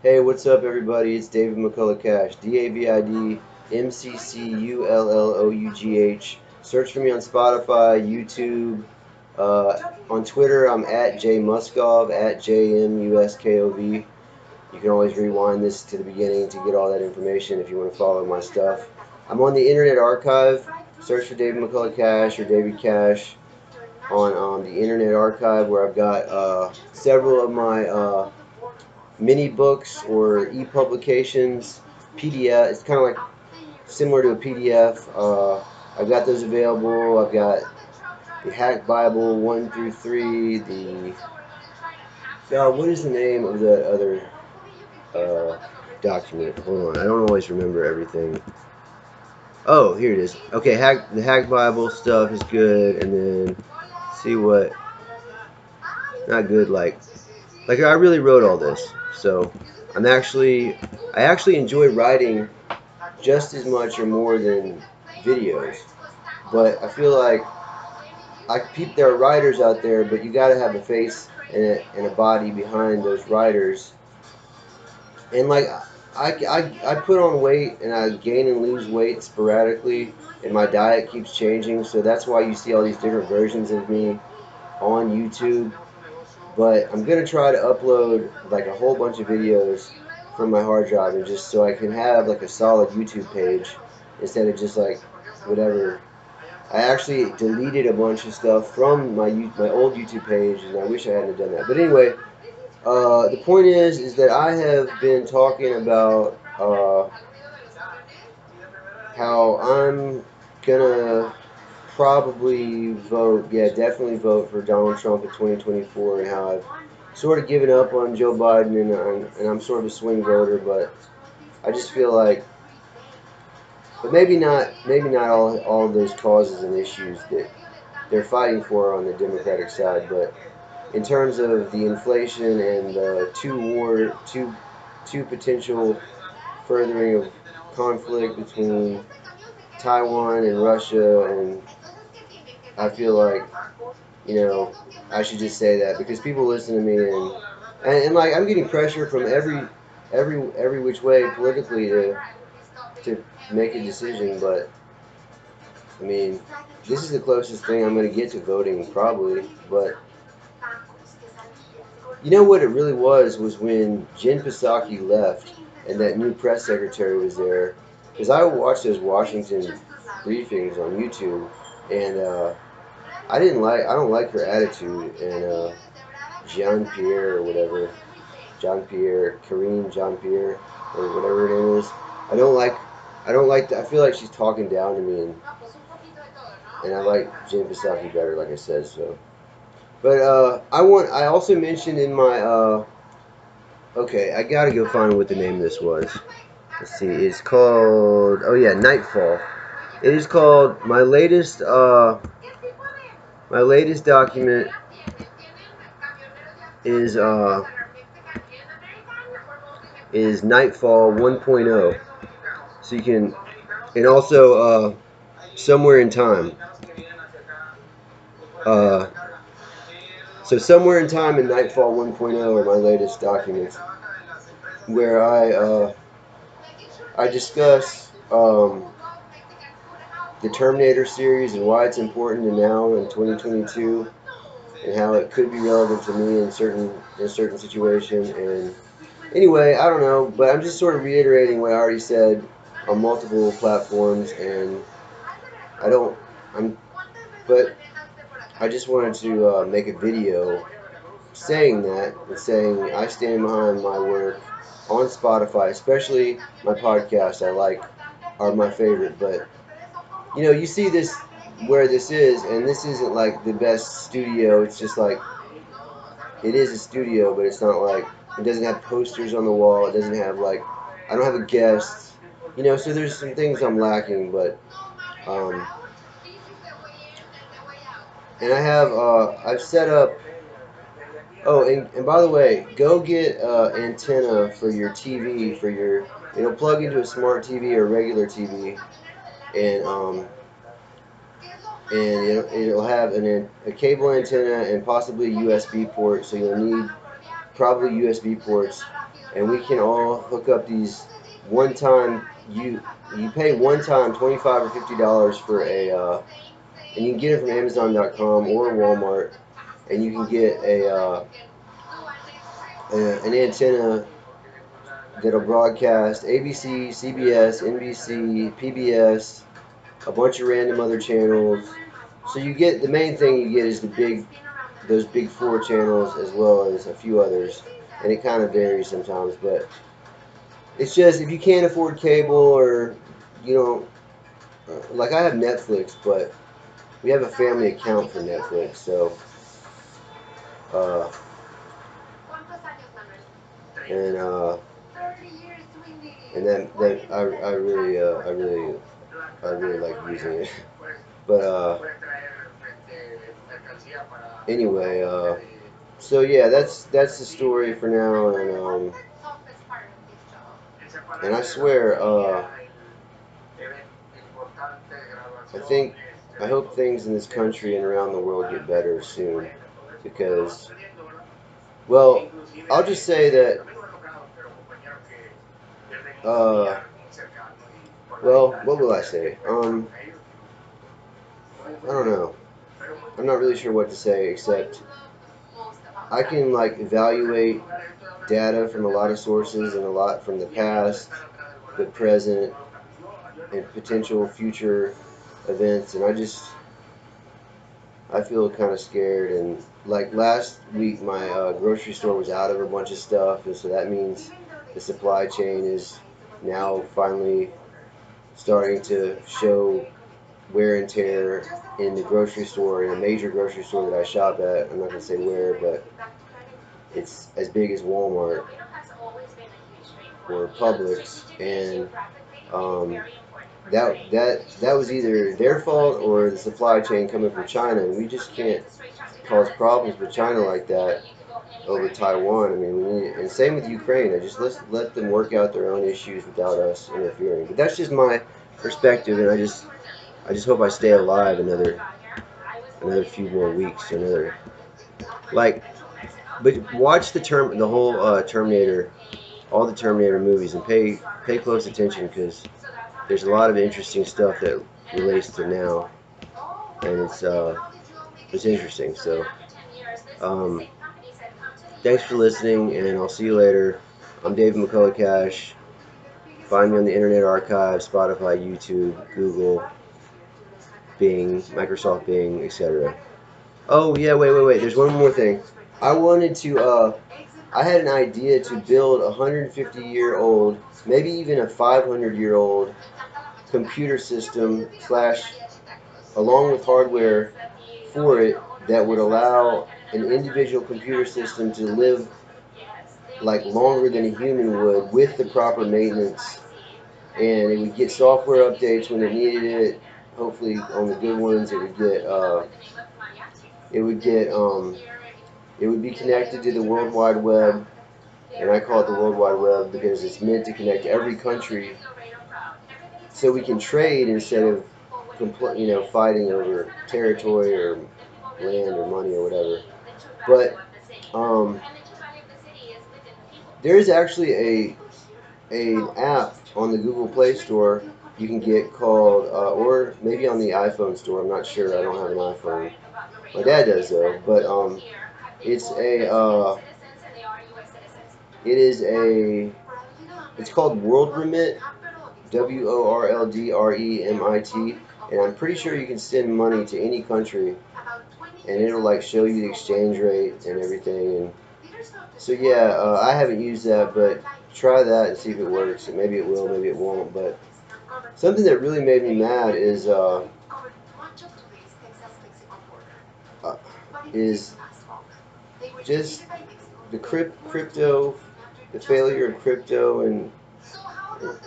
Hey, what's up, everybody? It's David Mccullough Cash. DavidMccullough. Search for me on Spotify, YouTube. On Twitter, I'm at JMuskov, at JMUSKOV. You can always rewind this to the beginning to get all that information if you want to follow my stuff. I'm on the Internet Archive. Search for David McCullough Cash or David Cash on the Internet Archive, where I've got several of my mini books or e-publications, PDF. It's kind of like similar to a PDF. I've got those available. I've got the Hack Bible 1 through 3. What is the name of the other document? Hold on, I don't always remember everything. Oh, here it is. Okay, the Hack Bible stuff is good, and then see what not good like I really wrote all this, so I actually enjoy writing just as much or more than videos. But I feel like there are writers out there, but you got to have a face and a body behind those writers. And like I put on weight and I gain and lose weight sporadically, and my diet keeps changing. So that's why you see all these different versions of me on YouTube. But I'm gonna try to upload like a whole bunch of videos from my hard drive, and just so I can have like a solid YouTube page instead of just like whatever. I actually deleted a bunch of stuff from my old YouTube page, and I wish I hadn't done that. But anyway, the point is that I have been talking about how I'm gonna probably vote, yeah, definitely vote for Donald Trump in 2024, and how I've sort of given up on Joe Biden, and I'm sort of a swing voter, but I just feel like, but maybe not all of those causes and issues that they're fighting for on the Democratic side, but in terms of the inflation and two potential furthering of conflict between Taiwan and Russia, and I feel like, you know, I should just say that because people listen to me, and like I'm getting pressure from every which way politically to make a decision, but I mean, this is the closest thing I'm going to get to voting probably. But you know what it really was when Jen Psaki left and that new press secretary was there, because I watched those Washington briefings on YouTube, and I don't like her attitude, and Jean Pierre or whatever, Karine Jean Pierre or whatever her name is. I don't like, I feel like she's talking down to me, and I like Jen Psaki better, like I said. So, but I also mentioned in my okay, I gotta go find what the name of this was. Let's see, it's called, oh yeah, Nightfall. It is called my latest document is Nightfall 1.0. So you can, and also Somewhere in Time. Uh, so Somewhere in Time and Nightfall 1.0 are my latest documents, where I discuss the Terminator series and why it's important to now in 2022, and how it could be relevant to me in a certain situation. And anyway, I don't know, but I'm just sort of reiterating what I already said on multiple platforms, and I don't. I'm, but I just wanted to make a video saying that, and saying I stand behind my work on Spotify, especially my podcast. I like are my favorite, but you know, you see this where this is, and this isn't like the best studio. It's just like it is a studio, but it's not like it doesn't have posters on the wall. It doesn't have like I don't have a guest. You know, so there's some things I'm lacking, but um, and I've set up. Oh, and by the way, go get antenna for your TV for your. It'll plug into a smart TV or regular TV, and it'll have a cable antenna and possibly a USB port. So you'll need probably USB ports. and we can all hook up these one-time. You pay one time $25 or $50 for and you can get it from Amazon.com or Walmart, and you can get an antenna that'll broadcast ABC, CBS, NBC, PBS, a bunch of random other channels. So you get the main thing you get is those big four channels as well as a few others, and it kind of varies sometimes. But it's just if you can't afford cable or you don't like I have Netflix, but we have a family account for Netflix, so uh, and uh, and that I really like using it. But anyway, so yeah, that's the story for now, and I swear, I think I hope things in this country and around the world get better soon, because well, I'll just say that uh, well, what will I say? I don't know. I'm not really sure what to say except I can like evaluate data from a lot of sources and a lot from the past, the present, and potential future events, and I feel kind of scared. And like last week, my grocery store was out of a bunch of stuff, and so that means the supply chain is now finally starting to show wear and tear in the grocery store, in a major grocery store that I shop at. I'm not gonna say where, but it's as big as Walmart or Publix, and um, that was either their fault or the supply chain coming from China, and we just can't cause problems with China like that over Taiwan. I mean, and same with Ukraine. I just let them work out their own issues without us interfering. But that's just my perspective, and I just hope I stay alive another few more weeks, another like. But watch the whole Terminator, all the Terminator movies, and pay close attention because there's a lot of interesting stuff that relates to now, and it's interesting. So, um, thanks for listening, and I'll see you later. I'm David McCullough Cash. Find me on the Internet Archive, Spotify, YouTube, Google, Bing, Microsoft Bing, etc. Oh yeah, wait. There's one more thing. I wanted to. I had an idea to build a 150-year-old, maybe even a 500-year-old computer system slash along with hardware for it that would allow an individual computer system to live like longer than a human would with the proper maintenance, and it would get software updates when it needed it. Hopefully, on the good ones, it would get it would be connected to the World Wide Web, and I call it the World Wide Web because it's meant to connect every country, so we can trade instead of fighting over territory or land or money or whatever. But um, there is actually an app on the Google Play Store you can get called, or maybe on the iPhone store. I'm not sure. I don't have an iPhone. My dad does though. But it's a it is a it's called World Remit, WORLDREMIT, and I'm pretty sure you can send money to any country, and it'll like show you the exchange rate and everything. And so yeah, I haven't used that, but try that and see if it works. And maybe it will, maybe it won't. But something that really made me mad uh, is just crypto, the failure of crypto, and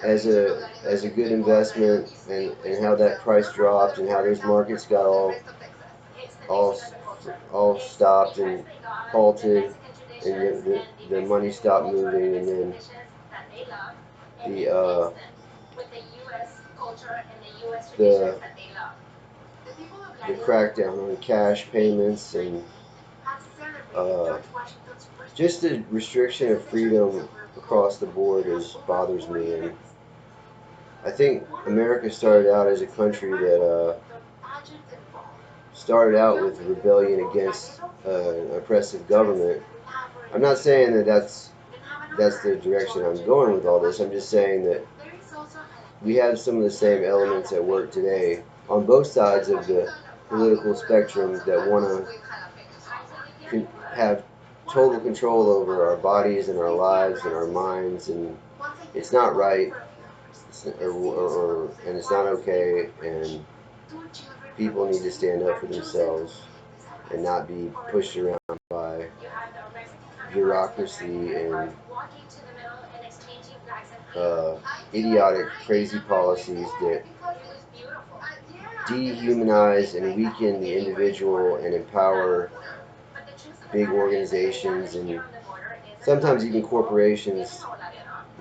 as a good investment, and how that price dropped, and how those markets got all all stopped and halted, and the money stopped moving, and then the the the crackdown on cash payments, and Uh, just the restriction of freedom across the board bothers me, and I think America started out as a country that started out with rebellion against an oppressive government. I'm not saying that that's the direction I'm going with all this. I'm just saying that we have some of the same elements at work today on both sides of the political spectrum that want to have total control over our bodies and our lives and our minds, and it's not right, and it's not okay, and people need to stand up for themselves and not be pushed around by bureaucracy and uh, idiotic, crazy policies that dehumanize and weaken the individual and empower big organizations and sometimes even corporations,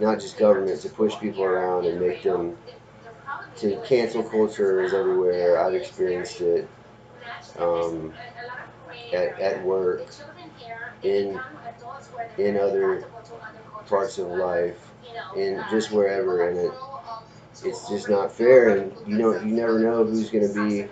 not just government, to push people around and make them to cancel culture is everywhere. I've experienced it um, at work, in other parts of life, in just wherever, and it's just not fair. And you never know who's gonna be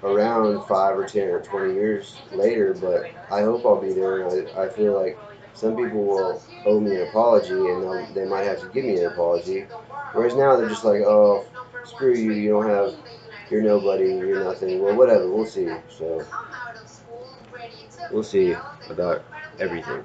around 5 or 10 or 20 years later. But I hope I'll be there, and I feel like some people will owe me an apology, and they might have to give me an apology. Whereas now they're just like, oh, screw you, you don't have, you're nobody, you're nothing. Well, whatever, we'll see. So we'll see about everything.